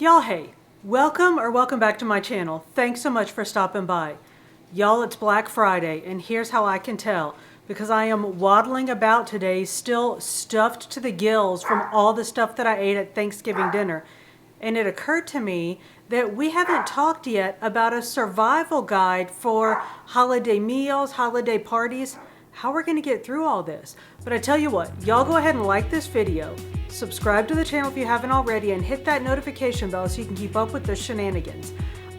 Y'all, hey, welcome back to my channel. Thanks so much for stopping by. Y'all, it's Black Friday, and here's how I can tell. Because I am waddling about today, still stuffed to the gills from all the stuff that I ate at Thanksgiving dinner. And it occurred to me that we haven't talked yet about a survival guide for holiday meals, holiday parties, how we're gonna get through all this. But I tell you what, y'all go ahead and like this video, subscribe to the channel if you haven't already, and hit that notification bell so you can keep up with the shenanigans.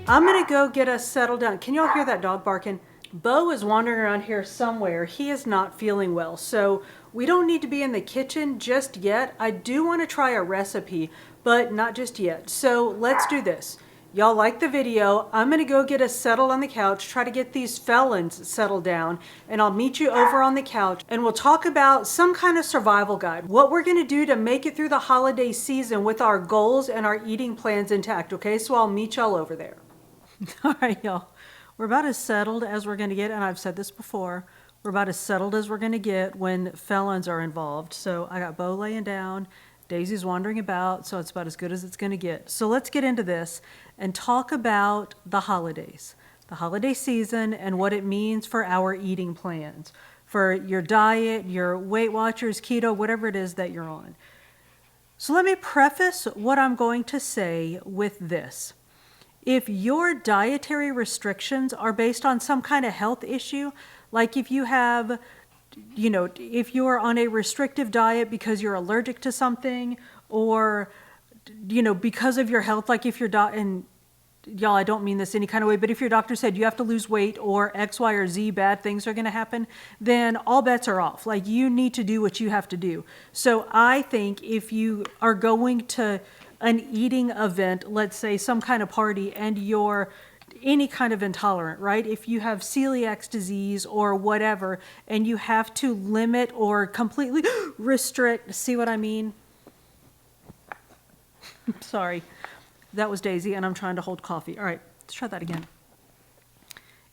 I'm gonna go get us settled down. Can y'all hear that dog barking? Bo is wandering around here somewhere. He is not feeling well, so we don't need to be in the kitchen just yet. I do want to try a recipe, but not just yet. So let's do this. Y'all like the video. I'm going to go get us settled on the couch, try to get these felons settled down, and I'll meet you over on the couch, and we'll talk about some kind of survival guide. What we're going to do to make it through the holiday season with our goals and our eating plans intact, okay? So I'll meet y'all over there. All right, y'all. We're about as settled as we're going to get, and I've said this before, we're about as settled as we're going to get when felons are involved. So I got Bo laying down, Daisy's wandering about, so it's about as good as it's going to get. So let's get into this and talk about the holidays, the holiday season, and what it means for our eating plans, for your diet, your Weight Watchers, keto, whatever it is that you're on. So let me preface what I'm going to say with this. If your dietary restrictions are based on some kind of health issue, like if you have, if you're on a restrictive diet because you're allergic to something, or, because of your health, like if your and y'all, I don't mean this any kind of way, but if your doctor said you have to lose weight or X, Y, or Z bad things are going to happen, then all bets are off. Like, you need to do what you have to do. So I think if you are going to an eating event, let's say some kind of party, and you're any kind of intolerant, right? If you have celiac disease or whatever, and you have to limit or completely restrict, see what I mean? Sorry, that was Daisy, and I'm trying to hold coffee. All right, let's try that again.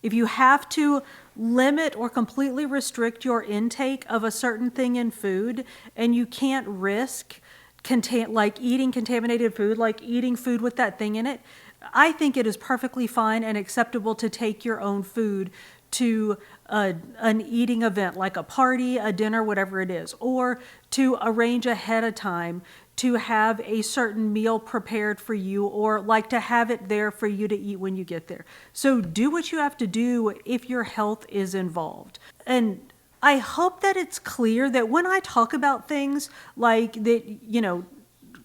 If you have to limit or completely restrict your intake of a certain thing in food, and you can't risk like eating contaminated food, like eating food with that thing in it, I think it is perfectly fine and acceptable to take your own food to an eating event, like a party, a dinner, whatever it is, or to arrange ahead of time to have a certain meal prepared for you, or like to have it there for you to eat when you get there. So do what you have to do if your health is involved. And I hope that it's clear that when I talk about things like that,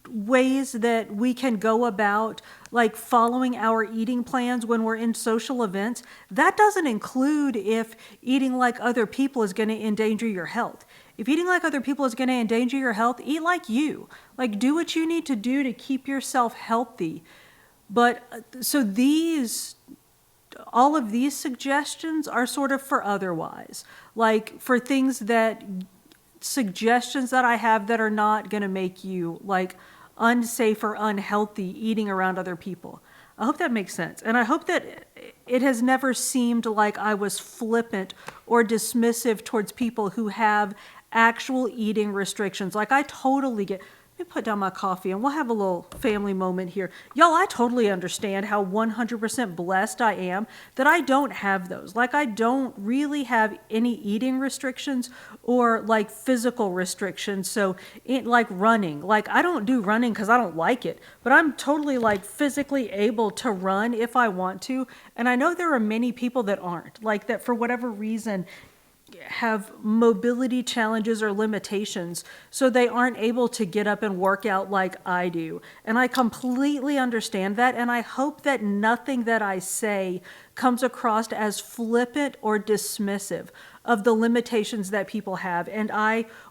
ways that we can go about like following our eating plans when we're in social events, that doesn't include if eating like other people is going to endanger your health. If eating like other people is going to endanger your health, eat like you. Like, do what you need to do to keep yourself healthy. But so all of these suggestions are sort of for otherwise, like for things suggestions that I have that are not going to make you like unsafe or unhealthy eating around other people. I hope that makes sense. And I hope that it has never seemed like I was flippant or dismissive towards people who have actual eating restrictions. Like, I totally get... Let me put down my coffee and we'll have a little family moment here. Y'all, I totally understand how 100% blessed I am that I don't have those. Like, I don't really have any eating restrictions or like physical restrictions. So like running, like I don't do running because I don't like it, but I'm totally like physically able to run if I want to. And I know there are many people that aren't, like that for whatever reason have mobility challenges or limitations, so they aren't able to get up and work out like I do. And I completely understand that, and I hope that nothing that I say comes across as flippant or dismissive of the limitations that people have. And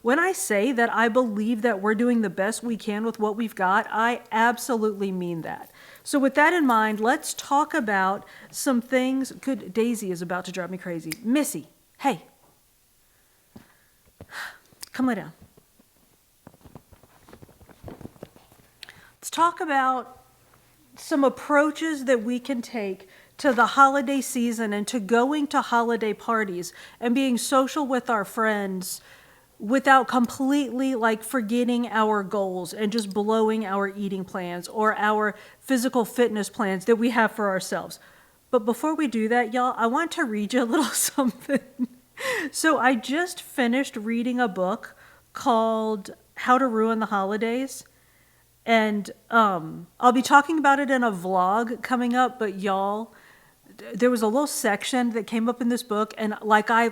when I say that I believe that we're doing the best we can with what we've got, I absolutely mean that. So with that in mind, let's talk about some things. Good, Daisy is about to drive me crazy. Missy, hey. Come lay down. Let's talk about some approaches that we can take to the holiday season and to going to holiday parties and being social with our friends without completely like forgetting our goals and just blowing our eating plans or our physical fitness plans that we have for ourselves. But before we do that, y'all, I want to read you a little something. So I just finished reading a book called How to Ruin the Holidays. And I'll be talking about it in a vlog coming up, but y'all, there was a little section that came up in this book, and I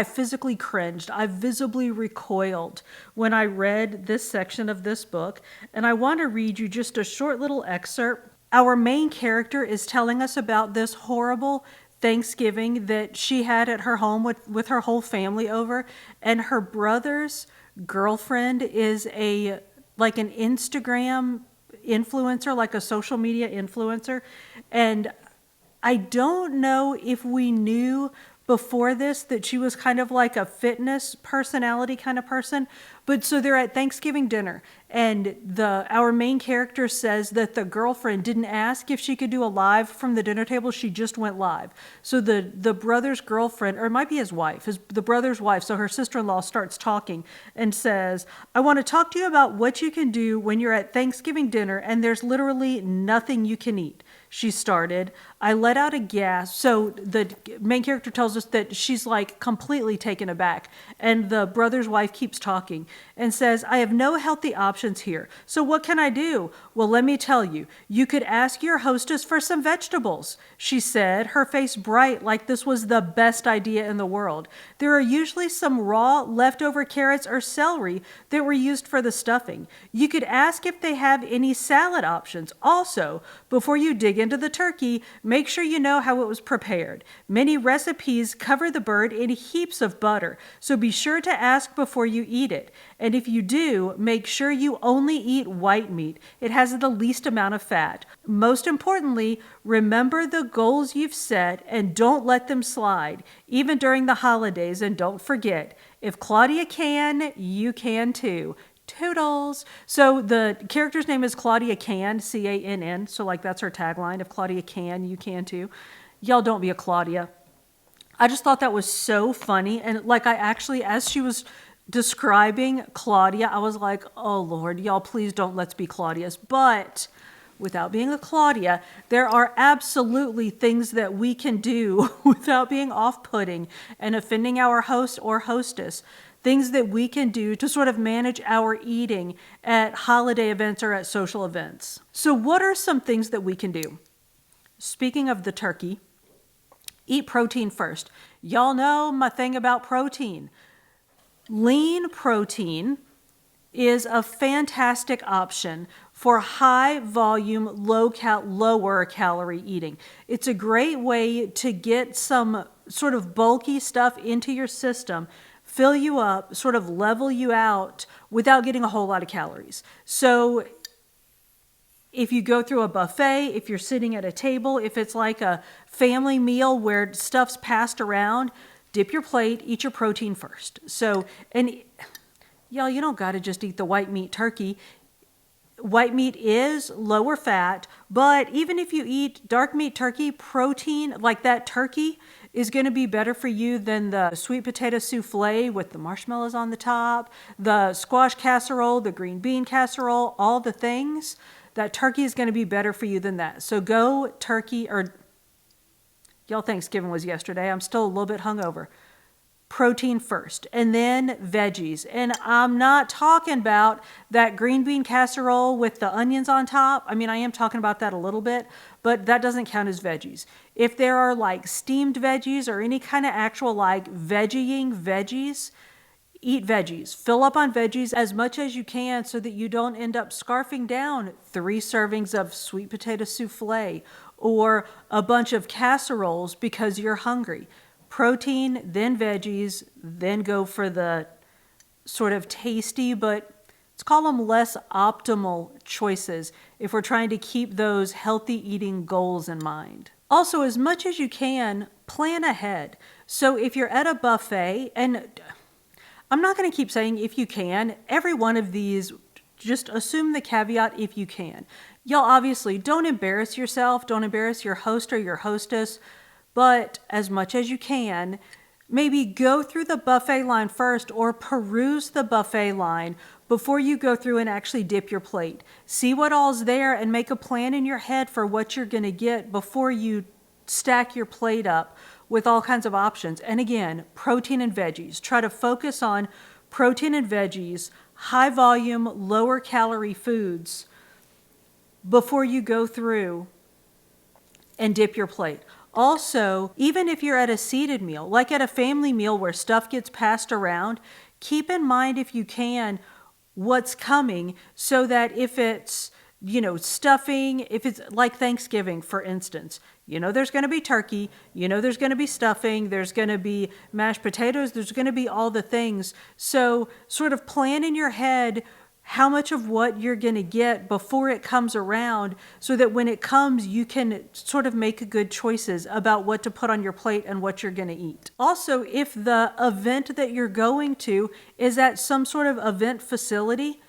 physically cringed. I visibly recoiled when I read this section of this book, and I want to read you just a short little excerpt. Our main character is telling us about this horrible Thanksgiving that she had at her home with her whole family over, and her brother's girlfriend is an Instagram influencer, like a social media influencer. And I don't know if we knew before this that she was kind of like a fitness personality kind of person. But so they're at Thanksgiving dinner, and our main character says that the girlfriend didn't ask if she could do a live from the dinner table. She just went live. So the brother's girlfriend, or it might be his wife, the brother's wife, so her sister-in-law starts talking and says, I want to talk to you about what you can do when you're at Thanksgiving dinner and there's literally nothing you can eat. She started. I let out a gasp. So the main character tells us that she's like completely taken aback. And the brother's wife keeps talking and says, I have no healthy options here. So what can I do? Well, let me tell you. You could ask your hostess for some vegetables, she said, her face bright like this was the best idea in the world. There are usually some raw leftover carrots or celery that were used for the stuffing. You could ask if they have any salad options. Also, before you dig into the turkey, make sure you know how it was prepared. Many recipes cover the bird in heaps of butter, so be sure to ask before you eat it. And if you do, make sure you only eat white meat. It has the least amount of fat. Most importantly, remember the goals you've set and don't let them slide, even during the holidays. And don't forget, if Claudia can, you can too. Toodles. So the character's name is Claudia Can, C-A-N-N. So that's her tagline. If Claudia can, you can too. Y'all don't be a Claudia. I just thought that was so funny. And I actually, as she was describing Claudia, I was like, oh Lord, y'all please don't let's be Claudias. But without being a Claudia, there are absolutely things that we can do without being off-putting and offending our host or hostess. Things that we can do to sort of manage our eating at holiday events or at social events. So what are some things that we can do? Speaking of the turkey, eat protein first. Y'all know my thing about protein. Lean protein is a fantastic option for high volume, lower calorie eating. It's a great way to get some sort of bulky stuff into your system, fill you up, sort of level you out without getting a whole lot of calories. So if you go through a buffet, if you're sitting at a table, if it's like a family meal where stuff's passed around, dip your plate, eat your protein first. So, and y'all, you don't got to just eat the white meat turkey. White meat is lower fat, but even if you eat dark meat turkey, protein, like that turkey, is going to be better for you than the sweet potato souffle with the marshmallows on the top, the squash casserole, the green bean casserole, all the things. That turkey is going to be better for you than that. So go turkey, or y'all, Thanksgiving was yesterday. I'm still a little bit hungover. Protein first, and then veggies. And I'm not talking about that green bean casserole with the onions on top. I mean, I am talking about that a little bit, but that doesn't count as veggies. If there are steamed veggies or any kind of actual veggieing veggies, eat veggies. Fill up on veggies as much as you can so that you don't end up scarfing down 3 servings of sweet potato souffle or a bunch of casseroles because you're hungry. Protein, then veggies, then go for the sort of tasty, but let's call them less optimal choices if we're trying to keep those healthy eating goals in mind. Also, as much as you can, plan ahead. So if you're at a buffet, and I'm not going to keep saying if you can, every one of these, just assume the caveat if you can. Y'all obviously don't embarrass yourself, don't embarrass your host or your hostess, but as much as you can, Maybe go through the buffet line first or peruse the buffet line before you go through and actually dip your plate. See what all's there and make a plan in your head for what you're going to get before you stack your plate up with all kinds of options. And again, protein and veggies. Try to focus on protein and veggies, high volume, lower calorie foods before you go through and dip your plate. Also, even if you're at a seated meal, like at a family meal where stuff gets passed around, keep in mind, if you can, what's coming, so that if it's, stuffing, if it's like Thanksgiving, for instance, there's going to be turkey, there's going to be stuffing, there's going to be mashed potatoes, there's going to be all the things. So sort of plan in your head how much of what you're going to get before it comes around, so that when it comes, you can sort of make good choices about what to put on your plate and what you're going to eat. Also, if the event that you're going to is at some sort of event facility,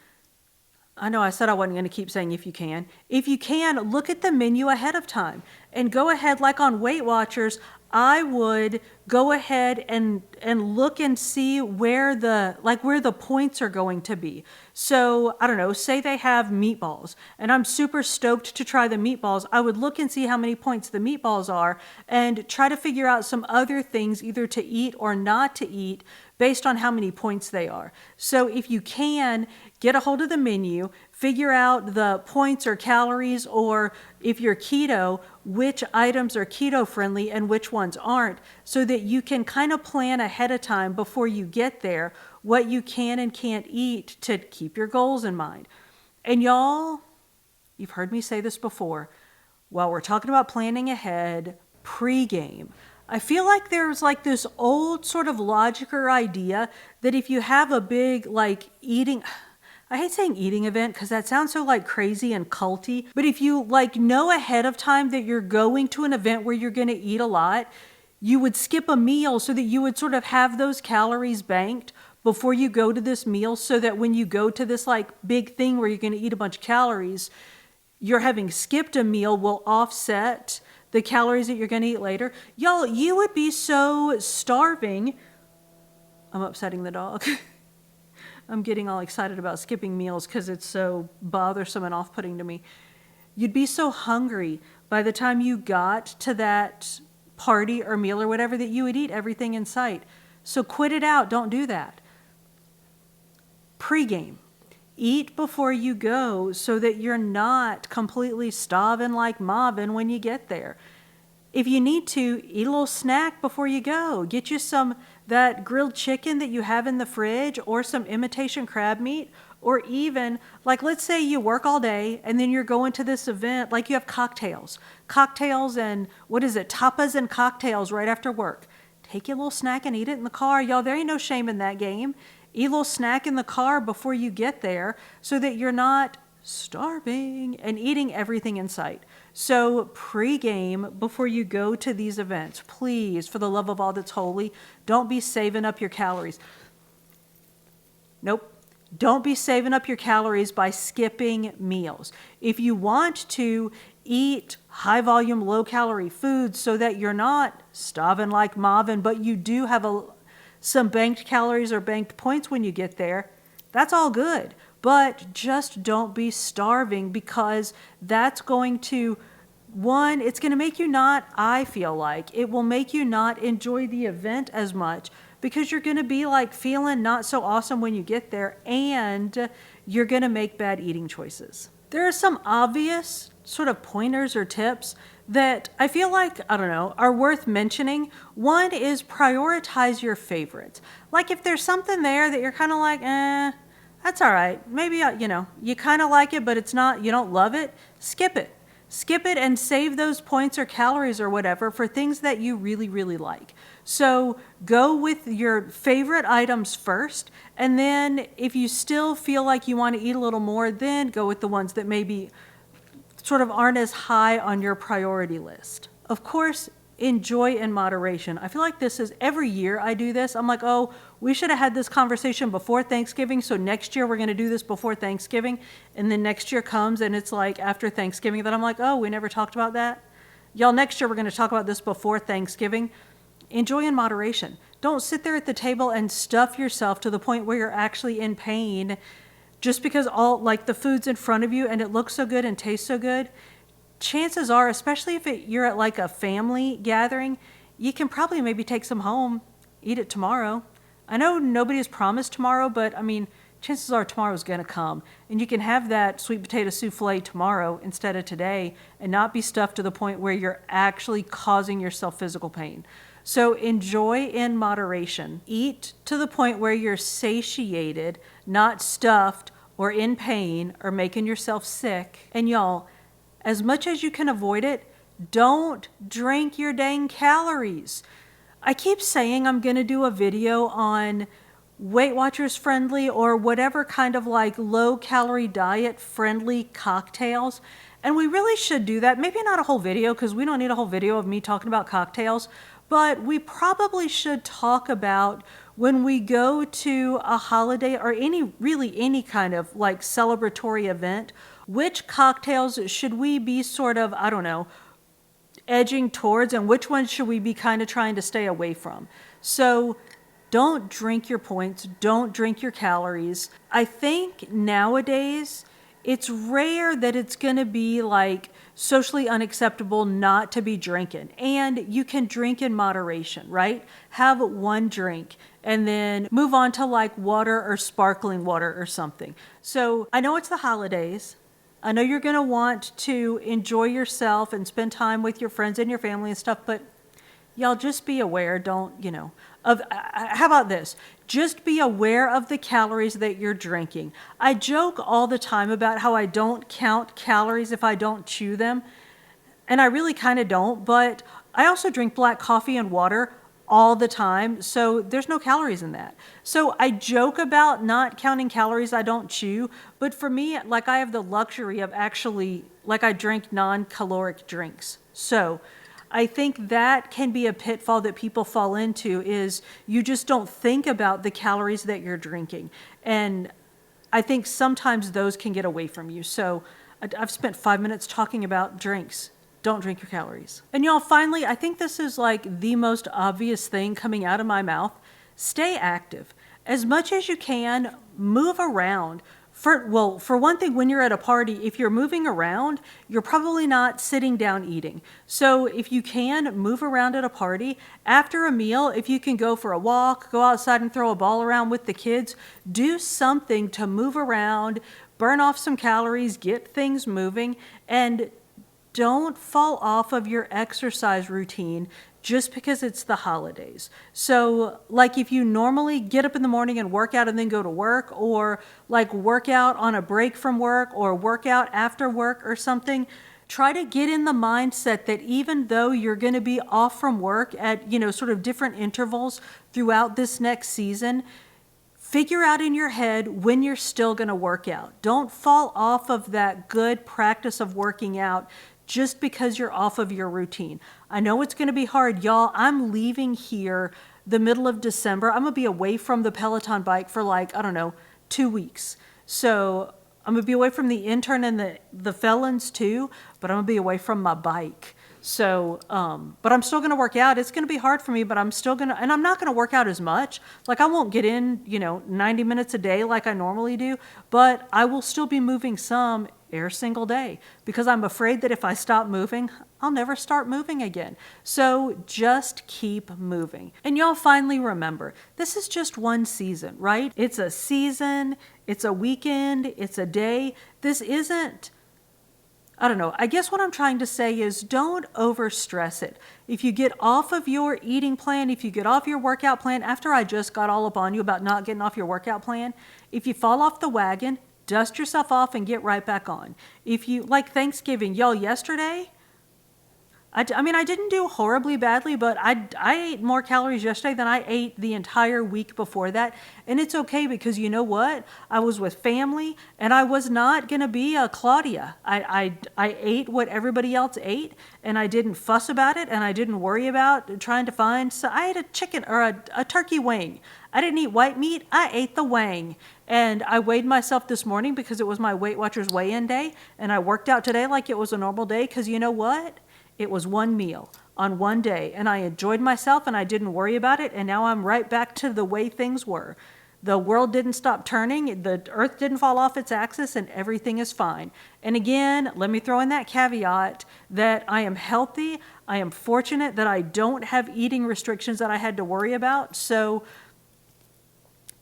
I know I said I wasn't going to keep saying if you can. If you can, look at the menu ahead of time and go ahead, like on Weight Watchers, I would go ahead and look and see where the points are going to be. So, I don't know, say they have meatballs and I'm super stoked to try the meatballs. I would look and see how many points the meatballs are and try to figure out some other things either to eat or not to eat based on how many points they are. So if you can, get a hold of the menu, figure out the points or calories, or if you're keto, which items are keto friendly and which ones aren't, so that you can kind of plan ahead of time before you get there what you can and can't eat to keep your goals in mind. And y'all, you've heard me say this before, while we're talking about planning ahead, pre-game, I feel like there's like this old sort of logic or idea that if you have a big eating, I hate saying eating event because that sounds so crazy and culty, but if you know ahead of time that you're going to an event where you're going to eat a lot, you would skip a meal so that you would sort of have those calories banked before you go to this meal, so that when you go to this big thing where you're going to eat a bunch of calories, you're having skipped a meal will offset the calories that you're going to eat later. Y'all, you would be so starving. I'm upsetting the dog. I'm getting all excited about skipping meals because it's so bothersome and off-putting to me. You'd be so hungry by the time you got to that party or meal or whatever that you would eat everything in sight. So quit it out. Don't do that. Pre-game. Eat before you go so that you're not completely starving like Marvin when you get there. If you need to, eat a little snack before you go. Get you that grilled chicken that you have in the fridge, or some imitation crab meat, or even, let's say you work all day and then you're going to this event, you have cocktails and tapas and cocktails right after work. Take your little snack and eat it in the car. Y'all, there ain't no shame in that game. Eat a little snack in the car before you get there so that you're not starving and eating everything in sight. So pre-game, before you go to these events, please, for the love of all that's holy, don't be saving up your calories. Nope. Don't be saving up your calories by skipping meals. If you want to eat high volume, low calorie foods so that you're not starving like Marvin, but you do have some banked calories or banked points when you get there, that's all good. But just don't be starving, because that's going to, one, it's going to make you it will make you not enjoy the event as much, because you're going to be feeling not so awesome when you get there, and you're going to make bad eating choices. There are some obvious sort of pointers or tips that I feel are worth mentioning. One is prioritize your favorites. If there's something there that you're kind of that's all right. Maybe, you kind of like it, but it's not, you don't love it. Skip it. Skip it and save those points or calories or whatever for things that you really, really like. So go with your favorite items first, and then if you still feel like you want to eat a little more, then go with the ones that maybe sort of aren't as high on your priority list. Of course, enjoy in moderation. I feel like this is, every year I do this. I'm oh, we should have had this conversation before Thanksgiving, so next year we're going to do this before Thanksgiving. And then next year comes and it's after Thanksgiving that I'm oh, we never talked about that. Y'all, next year we're going to talk about this before Thanksgiving. Enjoy in moderation. Don't sit there at the table and stuff yourself to the point where you're actually in pain just because all like the food's in front of you and it looks so good and tastes so good. Chances are, especially if you're at like a family gathering, you can probably maybe take some home, eat it tomorrow. I know nobody has promised tomorrow, but I mean, chances are tomorrow's going to come. And you can have that sweet potato souffle tomorrow instead of today and not be stuffed to the point where you're actually causing yourself physical pain. So enjoy in moderation. Eat to the point where you're satiated, not stuffed or in pain or making yourself sick. And y'all, as much as you can avoid it, don't drink your dang calories. I keep saying I'm going to do a video on Weight Watchers friendly or whatever kind of like low calorie diet friendly cocktails. And we really should do that. Maybe not a whole video because we don't need a whole video of me talking about cocktails, but we probably should talk about when we go to a holiday or any kind of like celebratory event, which cocktails should we be sort of, I don't know, edging towards and which ones should we be kind of trying to stay away from. So don't drink your points, don't drink your calories. I think nowadays it's rare that it's going to be like socially unacceptable not to be drinking. And you can drink in moderation, right? Have one drink and then move on to like water or sparkling water or something. So I know it's the holidays. I know you're going to want to enjoy yourself and spend time with your friends and your family and stuff, but y'all just be aware, how about this? Just be aware of the calories that you're drinking. I joke all the time about how I don't count calories if I don't chew them, and I really kind of don't, but I also drink black coffee and water all the time, so there's no calories in that. So I joke about not counting calories I don't chew, but for me, like I have the luxury of actually, like I drink non-caloric drinks. So I think that can be a pitfall that people fall into is you just don't think about the calories that you're drinking. And I think sometimes those can get away from you. So I've spent 5 minutes talking about drinks. Don't drink your calories. And y'all, finally, I think this is like the most obvious thing coming out of my mouth. Stay active. As much as you can, move around. For one thing, when you're at a party, if you're moving around, you're probably not sitting down eating. So if you can, move around at a party. After a meal, if you can go for a walk, go outside and throw a ball around with the kids, do something to move around, burn off some calories, get things moving, and don't fall off of your exercise routine just because it's the holidays. So like if you normally get up in the morning and work out and then go to work, or like work out on a break from work or work out after work or something, try to get in the mindset that even though you're going to be off from work at, sort of different intervals throughout this next season, figure out in your head when you're still going to work out. Don't fall off of that good practice of working out just because you're off of your routine. I know it's going to be hard. Y'all, I'm leaving here the middle of December. I'm going to be away from the Peloton bike for 2 weeks. So I'm going to be away from the intern and the felons too, but I'm going to be away from my bike. So, but I'm still going to work out. It's going to be hard for me, but I'm still going to, and I'm not going to work out as much. Like I won't get in, 90 minutes a day like I normally do, but I will still be moving some every single day because I'm afraid that if I stop moving, I'll never start moving again. So just keep moving. And y'all finally remember, this is just one season, right? It's a season, it's a weekend, it's a day. This isn't, I don't know. I guess what I'm trying to say is don't overstress it. If you get off of your eating plan, if you get off your workout plan, after I just got all up on you about not getting off your workout plan, if you fall off the wagon, dust yourself off and get right back on. If you, like Thanksgiving, y'all, yesterday, I didn't do horribly badly, but I ate more calories yesterday than I ate the entire week before that. And it's okay because you know what? I was with family and I was not going to be a Claudia. I ate what everybody else ate and I didn't fuss about it and I didn't worry about trying to find. So I ate a chicken or a turkey wing. I didn't eat white meat. I ate the wing. And I weighed myself this morning because it was my Weight Watchers weigh-in day. And I worked out today like it was a normal day because you know what? It was one meal. on one day, and I enjoyed myself and I didn't worry about it, and now I'm right back to the way things were. The world didn't stop turning, the earth didn't fall off its axis, and everything is fine. And again, let me throw in that caveat that I am healthy. I am fortunate that I don't have eating restrictions that I had to worry about, so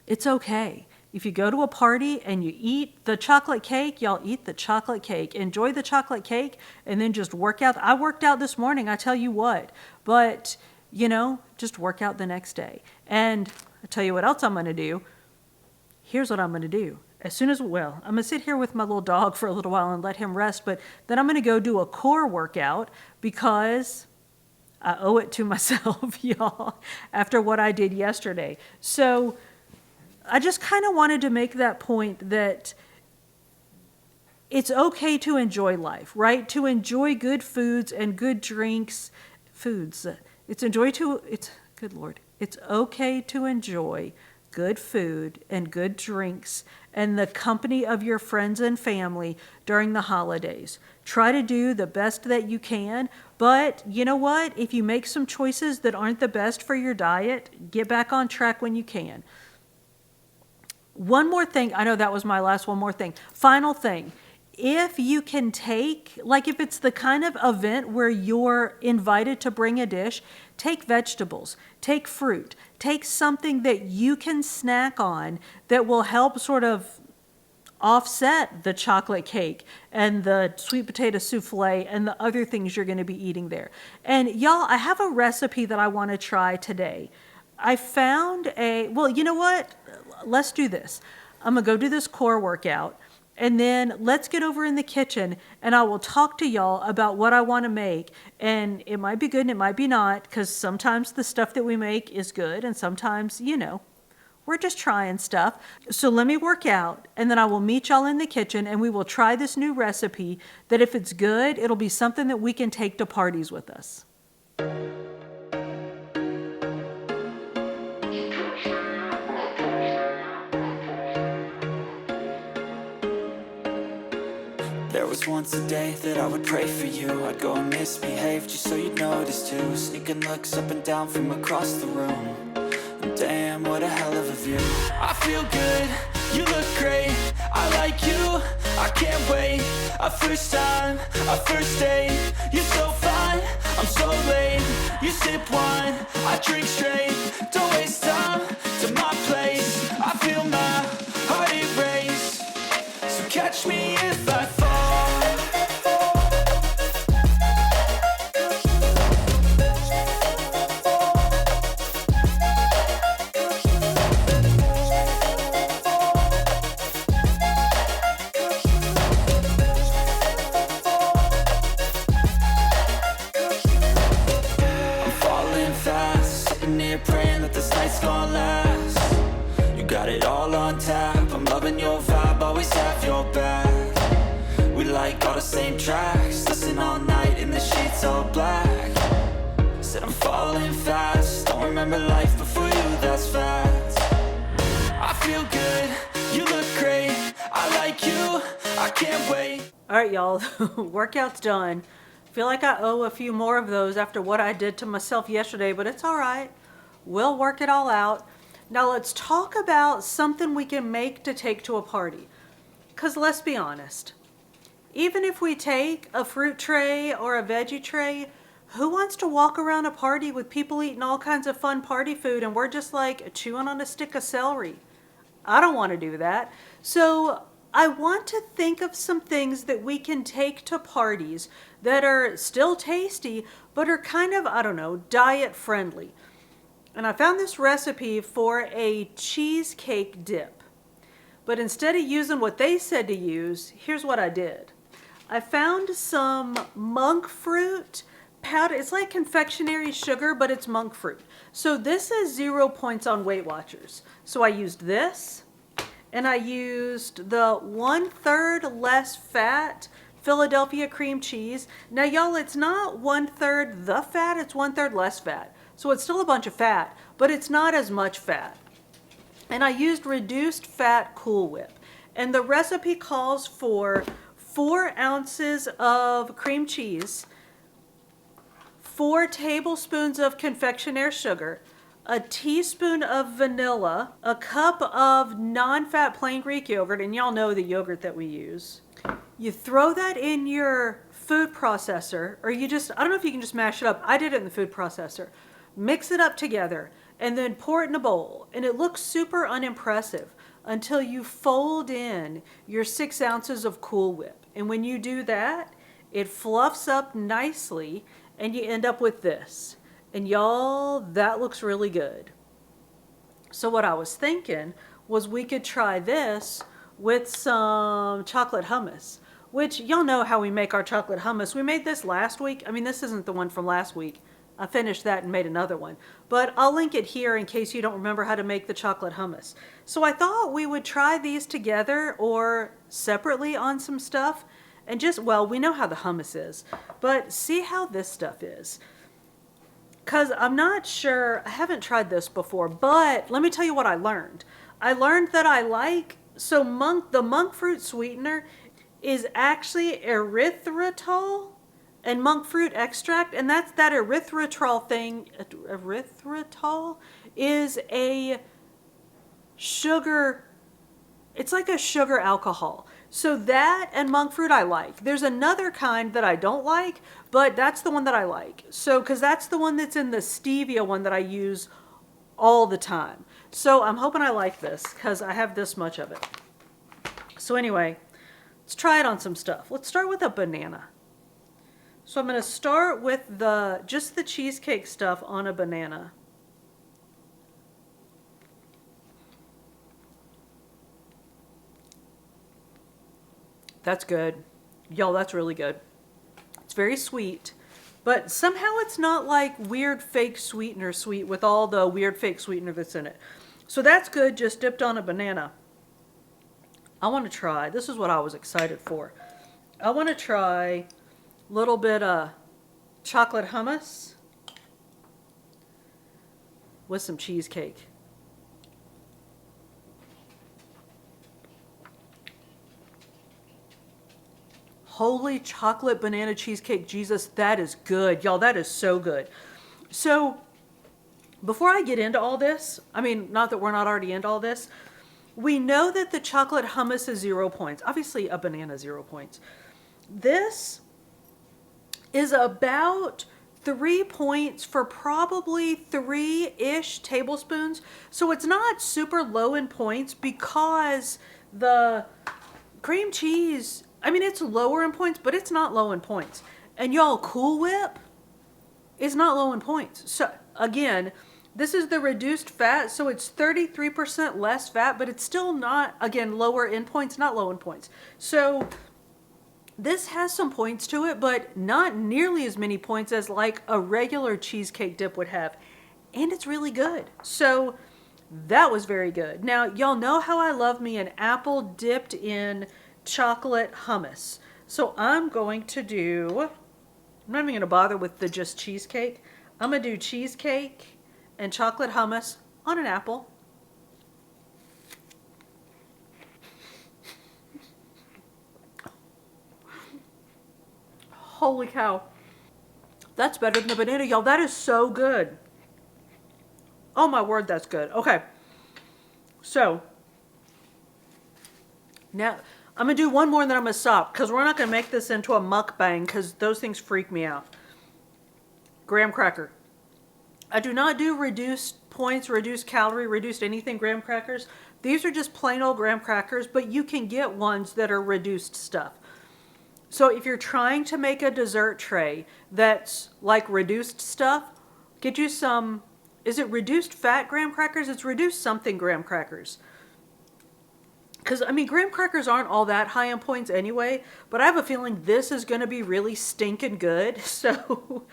it's okay. If you go to a party and you eat the chocolate cake, y'all eat the chocolate cake. Enjoy the chocolate cake and then just work out. I worked out this morning, I tell you what. But, just work out the next day. And I tell you what else I'm going to do. Here's what I'm going to do. I'm going to sit here with my little dog for a little while and let him rest. But then I'm going to go do a core workout because I owe it to myself, y'all, after what I did yesterday. So I just kind of wanted to make that point that it's okay to enjoy life, right? To enjoy good foods and good drinks. It's okay to enjoy good food and good drinks and the company of your friends and family during the holidays. Try to do the best that you can, but you know what? If you make some choices that aren't the best for your diet, get back on track when you can. One more thing, I know that was my last one more thing. Final thing, if you can if it's the kind of event where you're invited to bring a dish, take vegetables, take fruit, take something that you can snack on that will help sort of offset the chocolate cake and the sweet potato souffle and the other things you're going to be eating there. And y'all, I have a recipe that I want to try today. I found you know what? Let's do this. I'm going to go do this core workout, and then let's get over in the kitchen, and I will talk to y'all about what I want to make. And it might be good and it might be not, because sometimes the stuff that we make is good, and sometimes, we're just trying stuff. So let me work out, and then I will meet y'all in the kitchen, and we will try this new recipe that if it's good, it'll be something that we can take to parties with us. There was once a day that I would pray for you. I'd go and misbehave just so you'd notice too. Sneaking looks up and down from across the room. And damn, what a hell of a view. I feel good, you look great, I like you, I can't wait. A first time, a first date, you're so fine, I'm so late. You sip wine, I drink straight, don't waste time to my place. I feel my heart erase, so catch me if I fall. Praying that this night's gonna last. You got it all on tap, I'm loving your vibe, always have your back. We like all the same tracks, listen all night in the sheets all black. Said I'm falling fast, don't remember life before you, that's facts. I feel good, you look great, I like you, I can't wait. Alright y'all, workout's done. Feel like I owe a few more of those after what I did to myself yesterday, but it's alright. We'll work it all out. Now let's talk about something we can make to take to a party. Because let's be honest, even if we take a fruit tray or a veggie tray, who wants to walk around a party with people eating all kinds of fun party food and we're just like chewing on a stick of celery? I don't want to do that. So I want to think of some things that we can take to parties that are still tasty, but are kind of, diet friendly. And I found this recipe for a cheesecake dip. But instead of using what they said to use, here's what I did. I found some monk fruit powder. It's like confectionery sugar, but it's monk fruit. So this is 0 points on Weight Watchers. So I used this, and I used the 1/3 less fat Philadelphia cream cheese. Now y'all, it's not 1/3 the fat, it's 1/3 less fat. So it's still a bunch of fat, but it's not as much fat. And I used reduced fat Cool Whip. And the recipe calls for 4 ounces of cream cheese, 4 tablespoons of confectionery sugar, a teaspoon of vanilla, a cup of non-fat plain Greek yogurt, and y'all know the yogurt that we use. You throw that in your food processor, or you just, I don't know if you can just mash it up. I did it in the food processor. Mix it up together, and then pour it in a bowl. And it looks super unimpressive until you fold in your 6 ounces of Cool Whip. And when you do that, it fluffs up nicely, and you end up with this. And y'all, that looks really good. So what I was thinking was we could try this with some chocolate hummus, which y'all know how we make our chocolate hummus. We made this last week. I mean, this isn't the one from last week. I finished that and made another one. But I'll link it here in case you don't remember how to make the chocolate hummus. So I thought we would try these together or separately on some stuff. And just, well, we know how the hummus is, but see how this stuff is. Because I'm not sure, I haven't tried this before, but let me tell you what I learned. I learned that I like, so the monk fruit sweetener is actually erythritol and monk fruit extract, and that's that erythritol thing. Erythritol is a sugar, it's like a sugar alcohol. So that and monk fruit I like. There's another kind that I don't like, but that's the one that I like. So, because that's the one that's in the stevia one that I use all the time. So I'm hoping I like this because I have this much of it. So anyway, let's try it on some stuff. Let's start with a banana. So I'm going to start with just the cheesecake stuff on a banana. That's good. Y'all, that's really good. It's very sweet, but somehow it's not like weird fake sweetener sweet with all the weird fake sweetener that's in it. So that's good, just dipped on a banana. I want to try, this is what I was excited for. I want to try a little bit of chocolate hummus with some cheesecake. Holy chocolate banana cheesecake, Jesus, that is good. Y'all, that is so good. So before I get into all this, I mean, not that we're not already into all this, we know that the chocolate hummus is 0 points. Obviously, a banana 0 points. This is about 3 points for probably 3-ish tablespoons. So it's not super low in points because the cream cheese, I mean, it's lower in points, but it's not low in points. And y'all, Cool Whip is not low in points. So again, this is the reduced fat, so it's 33% less fat, but it's still not, again, lower in points, not low in points. So this has some points to it, but not nearly as many points as like a regular cheesecake dip would have. And it's really good. So that was very good. Now, y'all know how I love me an apple dipped in chocolate hummus. So I'm going to do, I'm not even going to bother with the just cheesecake. I'm going to do cheesecake and chocolate hummus on an apple. Holy cow. That's better than the banana, y'all. That is so good. Oh my word, that's good. Okay. So, now, I'm going to do one more and then I'm going to stop because we're not going to make this into a mukbang because those things freak me out. Graham cracker. I do not do reduced points, reduced calorie, reduced anything graham crackers. These are just plain old graham crackers, but you can get ones that are reduced stuff. So if you're trying to make a dessert tray that's like reduced stuff, get you some, is it reduced fat graham crackers? It's reduced something graham crackers. Because, I mean, graham crackers aren't all that high in points anyway, but I have a feeling this is going to be really stinking good. So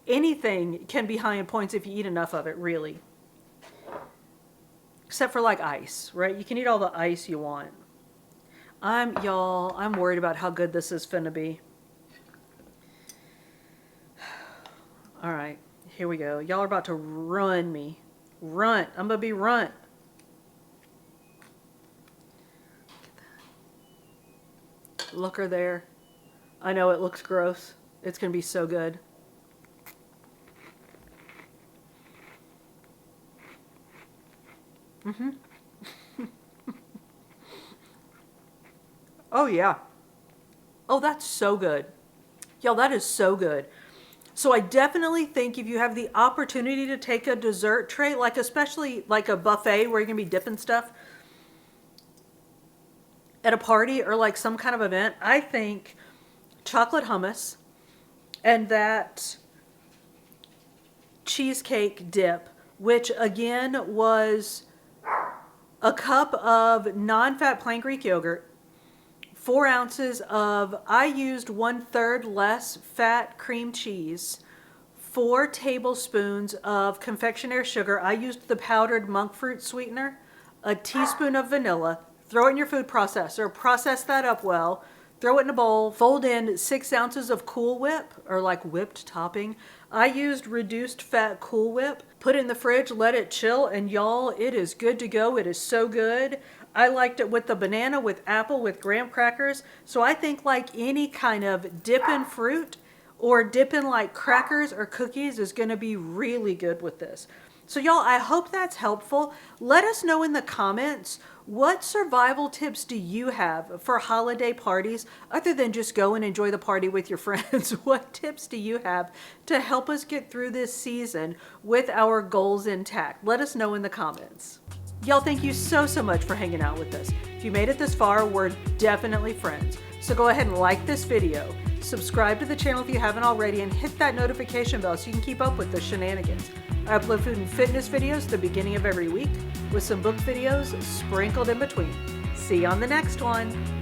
anything can be high in points if you eat enough of it, really. Except for like ice, right? You can eat all the ice you want. I'm worried about how good this is finna be. All right, here we go. Y'all are about to run me. Runt. I'm gonna be runt. Look her there. I know it looks gross. It's going to be so good. Oh yeah. Oh, that's so good. Y'all, that is so good. So I definitely think if you have the opportunity to take a dessert tray, like especially like a buffet where you're gonna be dipping stuff at a party or like some kind of event, I think chocolate hummus and that cheesecake dip, which again was a cup of non-fat plain Greek yogurt, 4 ounces of, I used 1/3 less fat cream cheese, 4 tablespoons of confectionery sugar. I used the powdered monk fruit sweetener, a teaspoon of vanilla. Throw it in your food processor, process that up well, throw it in a bowl, fold in 6 ounces of Cool Whip, or like whipped topping. I used reduced fat Cool Whip, put it in the fridge, let it chill, and y'all, it is good to go. It is so good. I liked it with the banana, with apple, with graham crackers. So I think like any kind of dip in fruit or dip in like crackers or cookies is going to be really good with this. So y'all, I hope that's helpful. Let us know in the comments, what survival tips do you have for holiday parties other than just go and enjoy the party with your friends? What tips do you have to help us get through this season with our goals intact? Let us know in the comments. Y'all, thank you so much for hanging out with us. If you made it this far, we're definitely friends. So go ahead and like this video, subscribe to the channel if you haven't already, and hit that notification bell so you can keep up with the shenanigans. I upload food and fitness videos at the beginning of every week with some book videos sprinkled in between. See you on the next one.